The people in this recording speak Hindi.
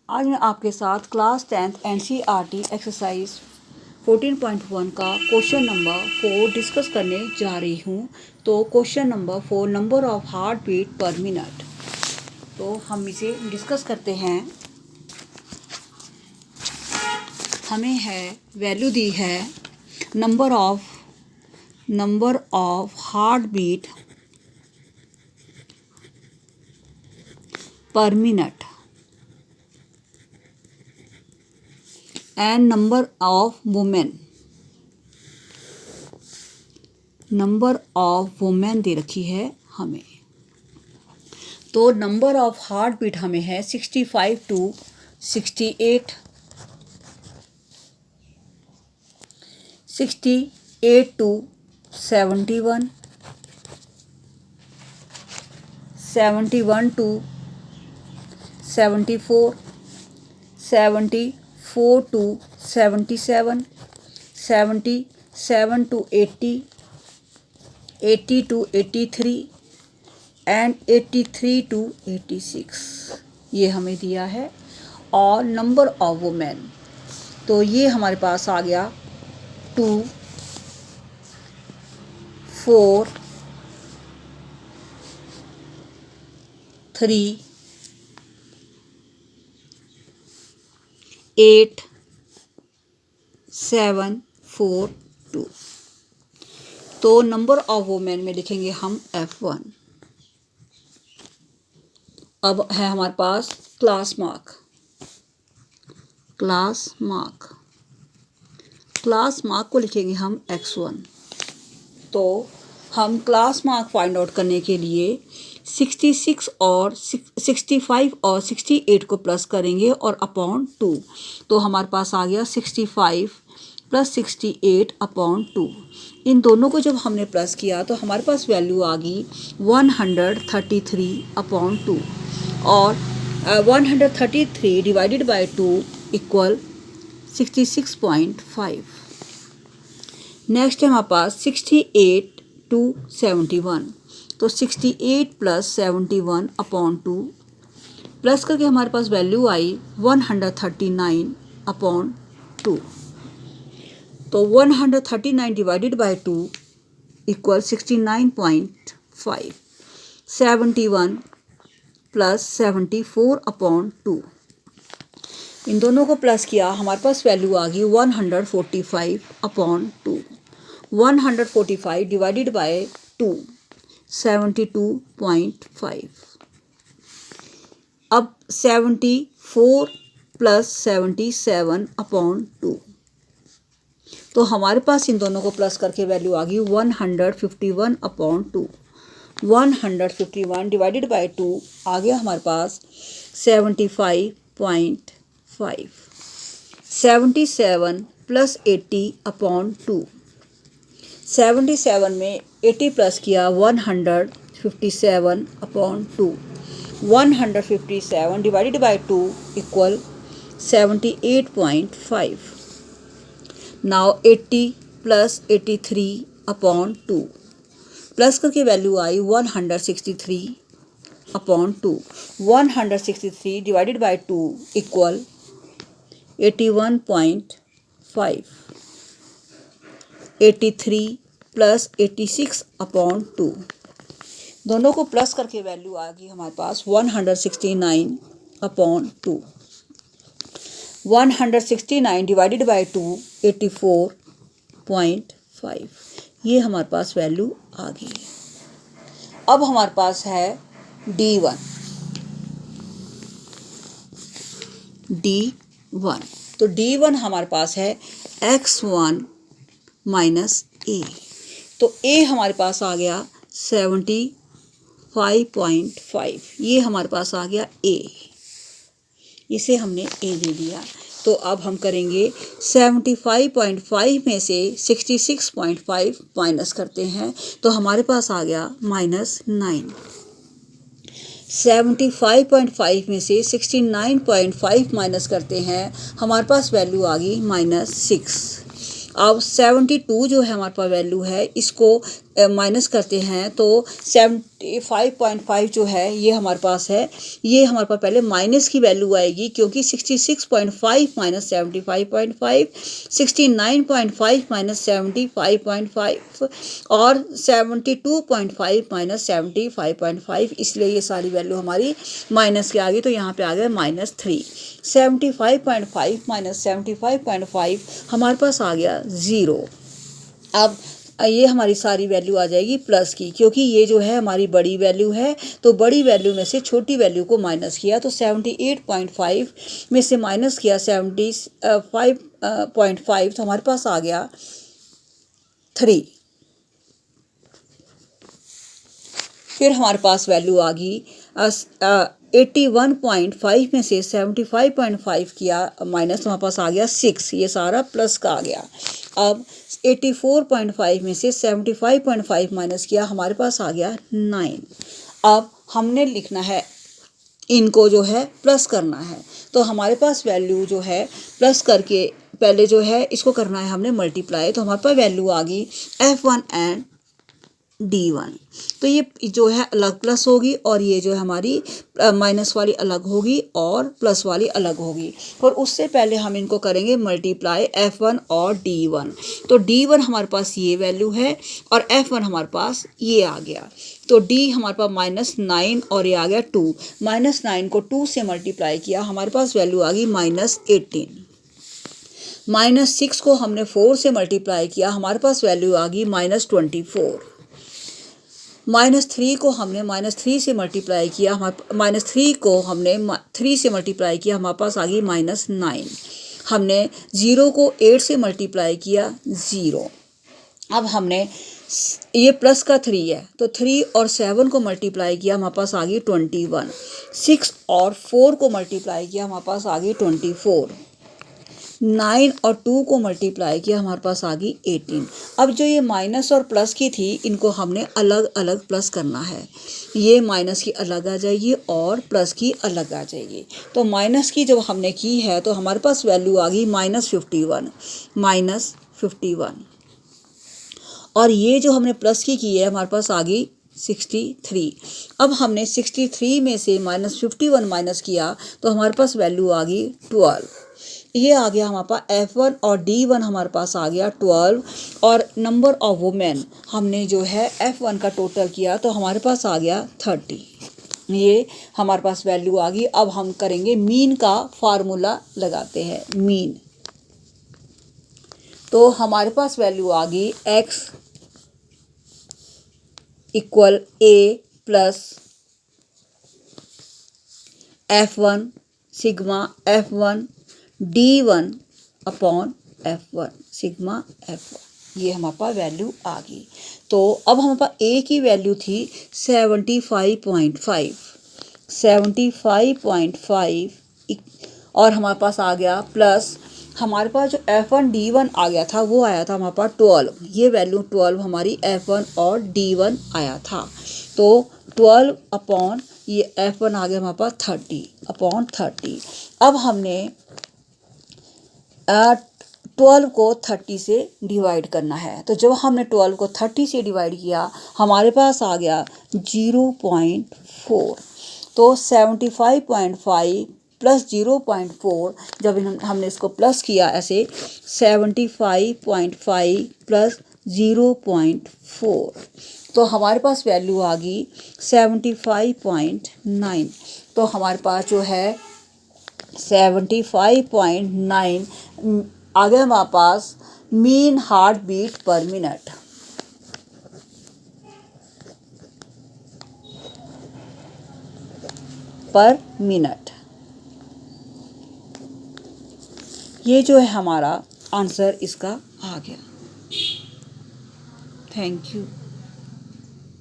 आज मैं आपके साथ क्लास 10th NCERT एक्सरसाइज 14.1 का क्वेश्चन नंबर 4 डिस्कस करने जा रही हूँ। तो question number 4, number of heart beat per minute. तो हम इसे डिस्कस करते हैं। हमें वैल्यू दी है number of heart beat per minute and number of women दे रखी है हमें। तो नंबर ऑफ हार्ट बीट हमें है 65 to 68, 68 to 71, 71 to 74, 74 to 77, 77 to 80, 80 to 83 and 83 to 86 ये हमें दिया है। और नंबर ऑफ वुमेन, तो ये हमारे पास आ गया 2, 4, 3, 8, 7, 4, 2। तो नंबर ऑफ वुमेन में लिखेंगे हम F1। अब है हमारे पास क्लास मार्क को लिखेंगे हम X1। तो हम क्लास मार्क फाइंड आउट करने के लिए 65 और 68 को प्लस करेंगे और अपॉन 2। तो हमारे पास आ गया 65 + 68 अपॉन 2। इन दोनों को जब हमने प्लस किया तो हमारे पास वैल्यू आ गई 133 अपॉन 2। और 133 डिवाइडेड बाय 2 इक्वल 66.5। नेक्स्ट है हमारे पास 68 to 71। तो 68 + 71 अपॉन 2 प्लस करके हमारे पास वैल्यू आई 139 अपॉन 2। तो 139 डिवाइडेड बाय 2 इक्वल 69.5। 71 + 74 अपॉन 2, इन दोनों को प्लस किया हमारे पास वैल्यू आ गई 145 अपॉन 2। 145 divided by 2 72.5। अब 74 + 77 अपॉन 2। तो हमारे पास इन दोनों को प्लस करके वैल्यू आ गई 151 अपॉन 2। 151 डिवाइडेड बाय 2 आ गया हमारे पास 75.5। 77 + 80 अपॉन 2। 77 में 80 प्लस किया 157 upon 2। 157 divided by 2 equal 78.5। Now 80 + 83 upon 2 plus करके वैल्यू आई 163 upon 2। 163 divided by 2 equal 81.5। 83 + 86 upon 2, दोनों को प्लस करके वैल्यू आ गई हमारे पास 169 अपॉन 2। 169 divided by 2 84.5। ये हमारे पास वैल्यू आ गई। अब हमारे पास है D1। तो D1 हमारे पास है X1 - A। तो A हमारे पास आ गया 75.5। ये हमारे पास आ गया A, इसे हमने A दे दिया। तो अब हम करेंगे 75.5 में से 66.5 माइनस करते हैं। तो हमारे पास आ गया -9। 75.5 में से 69.5 माइनस करते हैं, हमारे पास वैल्यू आ गई -6। अब 72 जो है हमारे पास वैल्यू है, इसको माइनस करते हैं तो 75.5 जो है ये हमारे पास है, ये हमारे पास पहले माइनस की वैल्यू आएगी क्योंकि 66.5 माइनस 75.5, 69.5 माइनस 75.5 और 72.5 माइनस 75.5, इसलिए ये सारी वैल्यू हमारी माइनस के आ गई। तो यहाँ पे आ गया -3। 75.5 माइनस 75.5 हमारे पास आ गया 0। अब ये हमारी सारी वैल्यू आ जाएगी प्लस की, क्योंकि ये जो है हमारी बड़ी वैल्यू है, तो बड़ी वैल्यू में से छोटी वैल्यू को माइनस किया, तो 78.5 में से माइनस किया 75.5, तो हमारे पास आ गया 3। फिर हमारे पास वैल्यू आ गई 81.5 में से 75.5 किया माइनस, तो हमारे पास आ गया 6, ये सारा प्लस का आ गया। अब 84.5 में से 75.5 माइनस किया, हमारे पास आ गया 9। अब हमने लिखना है, इनको जो है प्लस करना है, तो हमारे पास वैल्यू जो है प्लस करके पहले जो है इसको करना है हमने मल्टीप्लाई, तो हमारे पास वैल्यू आ गई F1 एंड D1। तो ये जो है अलग प्लस होगी और ये जो है हमारी माइनस वाली अलग होगी और प्लस वाली अलग होगी। और उससे पहले हम इनको करेंगे मल्टीप्लाई F1 और D1। तो D1 हमारे पास ये वैल्यू है और F1 हमारे पास ये आ गया। तो D हमारे पास -9 और ये आ गया 2। -9 को 2 से मल्टीप्लाई किया, हमारे पास वैल्यू आ गई -18। -6 को हमने 4 से मल्टीप्लाई किया, हमारे पास वैल्यू आ गई -24। -3 को हमने -3 से मल्टीप्लाई किया, -3 को हमने 3 से मल्टीप्लाई किया, हमारे पास आ गई -9। हमने 0 को 8 से मल्टीप्लाई किया 0। अब हमने ये प्लस का 3 है, तो 3 और 7 को मल्टीप्लाई किया, हमारे पास आ गई 21। 6 और 4 को मल्टीप्लाई किया, हमारे पास आ गई 24। 9 और 2 को मल्टीप्लाई किया, हमारे पास आ गई 18। अब जो ये माइनस और प्लस की थी, इनको हमने अलग अलग प्लस करना है। ये माइनस की अलग आ जाएगी और प्लस की अलग आ जाएगी। तो माइनस की जब हमने की है तो हमारे पास वैल्यू आ गई -51, -51। और ये जो हमने प्लस की है, हमारे पास आ गई 63। अब हमने 63 में से -51 माइनस किया, तो हमारे पास वैल्यू आ गई 12। ये आ गया हमारे पास F1 और D1 हमारे पास आ गया 12। और नंबर ऑफ वुमेन हमने जो है F1 का टोटल किया, तो हमारे पास आ गया 30। ये हमारे पास वैल्यू आ गई। अब हम करेंगे मीन का फार्मूला लगाते हैं, मीन। तो हमारे पास वैल्यू आ गई x = a plus F1 sigma F1 D1 upon F1 sigma F1, ये हमारे पास वैल्यू आ गई। तो अब हमारे पास A की वैल्यू थी 75.5 और हमारे पास आ गया प्लस हमारे पास जो F1 D1 आ गया था, वो आया था हमारे पास 12। ये वैल्यू 12 हमारी F1 और D1 आया था। तो 12 अपॉन ये F1 आ गया हमारे पास 30/30। अब हमने 12 को 30 से डिवाइड करना है। तो जब हमने 12 को 30 से डिवाइड किया, हमारे पास आ गया 0.4। तो 75.5 प्लस 0.4, जब हमने इसको प्लस किया ऐसे 75.5 प्लस 0.4, तो हमारे पास वैल्यू आ गई 75.9। तो हमारे पास जो है 75.9 आ गया हमारे पास mean heart beat per minute. ये जो है हमारा आंसर इसका आ गया। Thank you.